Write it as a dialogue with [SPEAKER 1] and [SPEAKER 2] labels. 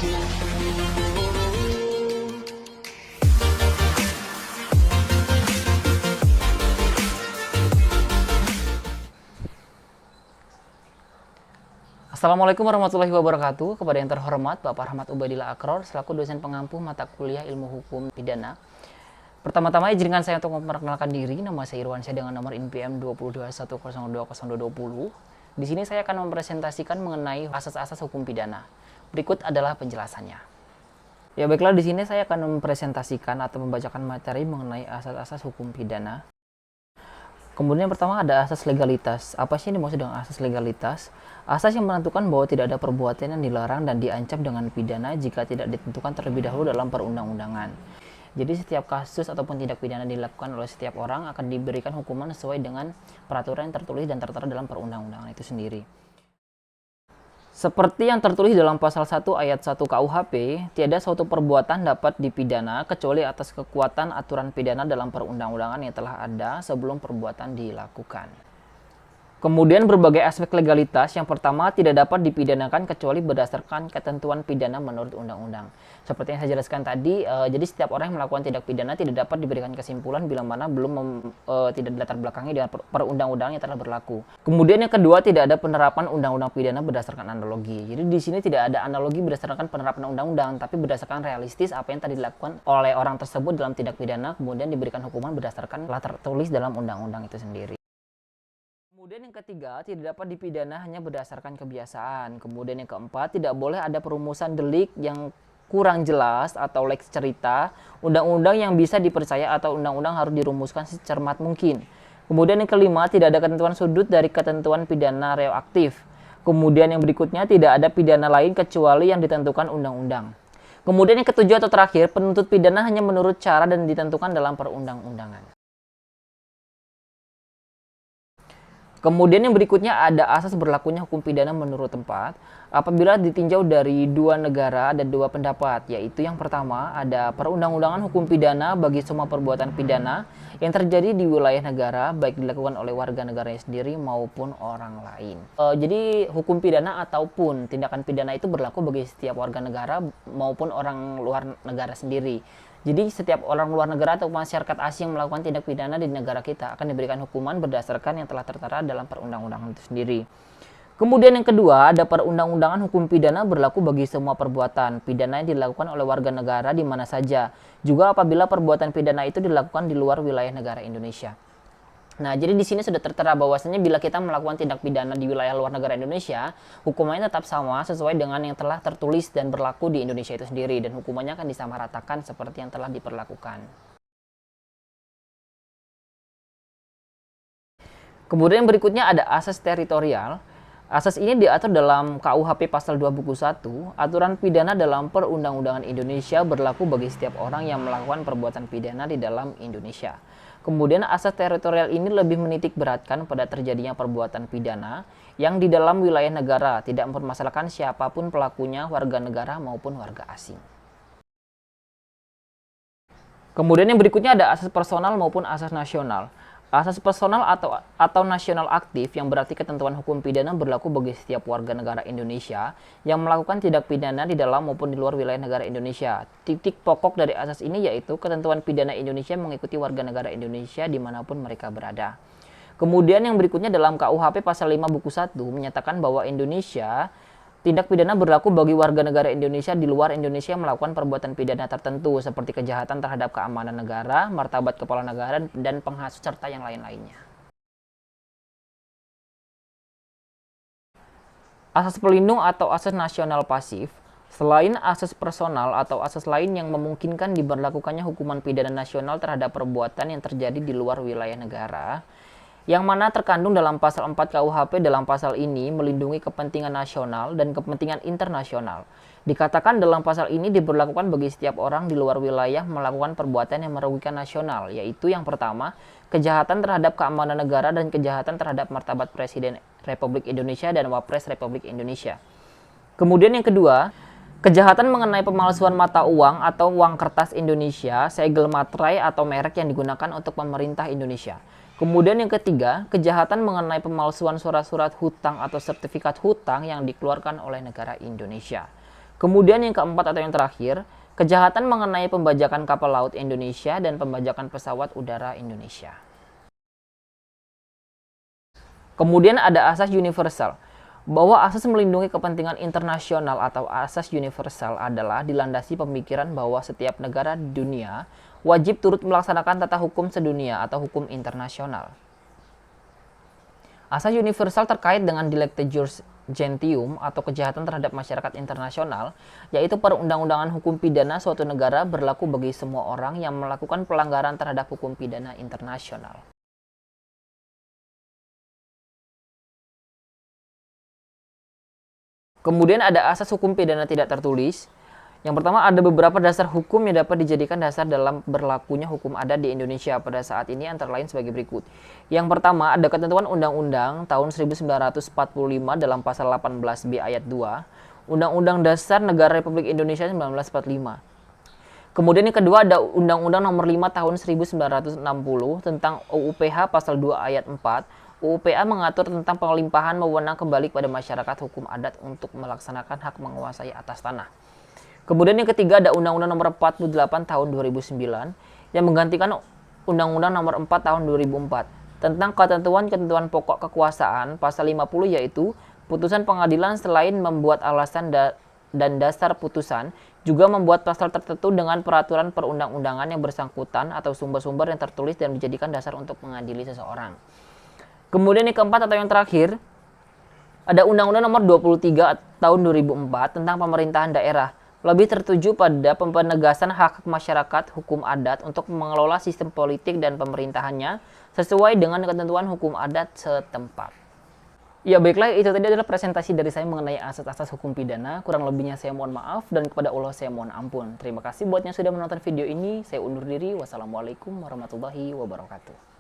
[SPEAKER 1] Assalamualaikum warahmatullahi wabarakatuh. Kepada yang terhormat Bapak Rahmat Ubadillah Akror selaku dosen pengampu mata kuliah Ilmu Hukum Pidana. Pertama-tama izinkan saya untuk memperkenalkan diri. Nama saya Irwansyah dengan nomor INPM 221002220. Di sini saya akan mempresentasikan mengenai asas-asas hukum pidana. Berikut adalah penjelasannya. Ya baiklah, di sini saya akan mempresentasikan atau membacakan materi mengenai asas-asas hukum pidana. Kemudian yang pertama ada asas legalitas. Apa sih yang dimaksud dengan asas legalitas? Asas yang menentukan bahwa tidak ada perbuatan yang dilarang dan diancam dengan pidana jika tidak ditentukan terlebih dahulu dalam perundang-undangan. Jadi setiap kasus ataupun tindak pidana dilakukan oleh setiap orang akan diberikan hukuman sesuai dengan peraturan yang tertulis dan tertera dalam perundang-undangan itu sendiri. Seperti yang tertulis dalam pasal 1 ayat 1 KUHP, tiada suatu perbuatan dapat dipidana kecuali atas kekuatan aturan pidana dalam perundang-undangan yang telah ada sebelum perbuatan dilakukan. Kemudian berbagai aspek legalitas. Yang pertama, tidak dapat dipidanakan kecuali berdasarkan ketentuan pidana menurut undang-undang. Seperti yang saya jelaskan tadi, jadi setiap orang yang melakukan tindak pidana tidak dapat diberikan kesimpulan bila mana belum tidak dilatar belakangi dengan perundang-undangan yang telah berlaku. Kemudian yang kedua, tidak ada penerapan undang-undang pidana berdasarkan analogi. Jadi di sini tidak ada analogi berdasarkan penerapan undang-undang, tapi berdasarkan realistis apa yang tadi dilakukan oleh orang tersebut dalam tindak pidana, kemudian diberikan hukuman berdasarkan telah tertulis dalam undang-undang itu sendiri. Kemudian yang ketiga, tidak dapat dipidana hanya berdasarkan kebiasaan. Kemudian yang keempat, tidak boleh ada perumusan delik yang kurang jelas atau lex cerita, undang-undang yang bisa dipercaya atau undang-undang harus dirumuskan secermat mungkin. Kemudian yang kelima, tidak ada ketentuan sudut dari ketentuan pidana retroaktif. Kemudian yang berikutnya, tidak ada pidana lain kecuali yang ditentukan undang-undang. Kemudian yang ketujuh atau terakhir, penuntut pidana hanya menurut cara dan ditentukan dalam perundang-undangan. Kemudian yang berikutnya ada asas berlakunya hukum pidana menurut tempat apabila ditinjau dari dua negara ada dua pendapat, yaitu yang pertama ada perundang-undangan hukum pidana bagi semua perbuatan pidana yang terjadi di wilayah negara baik dilakukan oleh warga negaranya sendiri maupun orang lain. Jadi hukum pidana ataupun tindakan pidana itu berlaku bagi setiap warga negara maupun orang luar negara sendiri. Jadi setiap orang luar negara atau masyarakat asing yang melakukan tindak pidana di negara kita akan diberikan hukuman berdasarkan yang telah tertera dalam perundang-undangan itu sendiri. Kemudian yang kedua, ada perundang-undangan hukum pidana berlaku bagi semua perbuatan pidana yang dilakukan oleh warga negara di mana saja, juga apabila perbuatan pidana itu dilakukan di luar wilayah negara Indonesia. Nah, jadi di sini sudah tertera bahwasanya bila kita melakukan tindak pidana di wilayah luar negara Indonesia, hukumannya tetap sama sesuai dengan yang telah tertulis dan berlaku di Indonesia itu sendiri, dan hukumannya akan disamaratakan seperti yang telah diperlakukan. Kemudian berikutnya ada asas teritorial. Asas ini diatur dalam KUHP pasal 2 buku 1, aturan pidana dalam perundang-undangan Indonesia berlaku bagi setiap orang yang melakukan perbuatan pidana di dalam Indonesia. Kemudian asas teritorial ini lebih menitik beratkan pada terjadinya perbuatan pidana yang di dalam wilayah negara, tidak mempermasalahkan siapapun pelakunya, warga negara maupun warga asing. Kemudian yang berikutnya ada asas personal maupun asas nasional. Asas personal atau nasional aktif yang berarti ketentuan hukum pidana berlaku bagi setiap warga negara Indonesia yang melakukan tindak pidana di dalam maupun di luar wilayah negara Indonesia. Titik pokok dari asas ini yaitu ketentuan pidana Indonesia mengikuti warga negara Indonesia dimanapun mereka berada. Kemudian yang berikutnya dalam KUHP pasal 5 buku 1 menyatakan bahwa tindak pidana berlaku bagi warga negara Indonesia di luar Indonesia yang melakukan perbuatan pidana tertentu seperti kejahatan terhadap keamanan negara, martabat kepala negara, dan penghasut serta yang lain-lainnya. Asas pelindung atau asas nasional pasif. Selain asas personal atau asas lain yang memungkinkan diberlakukannya hukuman pidana nasional terhadap perbuatan yang terjadi di luar wilayah negara, yang mana terkandung dalam pasal 4 KUHP dalam pasal ini melindungi kepentingan nasional dan kepentingan internasional. Dikatakan dalam pasal ini diberlakukan bagi setiap orang di luar wilayah melakukan perbuatan yang merugikan nasional, yaitu yang pertama, kejahatan terhadap keamanan negara dan kejahatan terhadap martabat Presiden Republik Indonesia dan Wapres Republik Indonesia. Kemudian yang kedua, kejahatan mengenai pemalsuan mata uang atau uang kertas Indonesia, segel materai atau merek yang digunakan untuk pemerintah Indonesia. Kemudian yang ketiga, kejahatan mengenai pemalsuan surat-surat hutang atau sertifikat hutang yang dikeluarkan oleh negara Indonesia. Kemudian yang keempat atau yang terakhir, kejahatan mengenai pembajakan kapal laut Indonesia dan pembajakan pesawat udara Indonesia. Kemudian ada asas universal, bahwa asas melindungi kepentingan internasional atau asas universal adalah dilandasi pemikiran bahwa setiap negara di dunia wajib turut melaksanakan tata hukum sedunia atau hukum internasional. Asas universal terkait dengan delicta jus gentium atau kejahatan terhadap masyarakat internasional, yaitu perundang-undangan hukum pidana suatu negara berlaku bagi semua orang yang melakukan pelanggaran terhadap hukum pidana internasional. Kemudian ada asas hukum pidana tidak tertulis. Yang pertama, ada beberapa dasar hukum yang dapat dijadikan dasar dalam berlakunya hukum adat di Indonesia pada saat ini, antara lain sebagai berikut. Yang pertama, ada ketentuan Undang-Undang tahun 1945 dalam pasal 18B ayat 2, Undang-Undang Dasar Negara Republik Indonesia 1945. Kemudian yang kedua ada Undang-Undang Nomor 5 tahun 1960 tentang UU-PH pasal 2 ayat 4. UU-PA mengatur tentang pelimpahan wewenang kembali kepada masyarakat hukum adat untuk melaksanakan hak menguasai atas tanah. Kemudian yang ketiga ada Undang-Undang Nomor 48 tahun 2009 yang menggantikan Undang-Undang Nomor 4 tahun 2004 tentang ketentuan-ketentuan pokok kekuasaan pasal 50, yaitu putusan pengadilan selain membuat alasan dan dasar putusan juga membuat pasal tertentu dengan peraturan perundang-undangan yang bersangkutan atau sumber-sumber yang tertulis dan dijadikan dasar untuk mengadili seseorang. Kemudian yang keempat atau yang terakhir ada Undang-Undang Nomor 23 tahun 2004 tentang pemerintahan daerah, lebih tertuju pada penegasan hak masyarakat hukum adat untuk mengelola sistem politik dan pemerintahannya sesuai dengan ketentuan hukum adat setempat. Ya baiklah, itu tadi adalah presentasi dari saya mengenai asas-asas hukum pidana. Kurang lebihnya saya mohon maaf dan kepada Allah saya mohon ampun. Terima kasih buat yang sudah menonton video ini. Saya undur diri. Wassalamualaikum warahmatullahi wabarakatuh.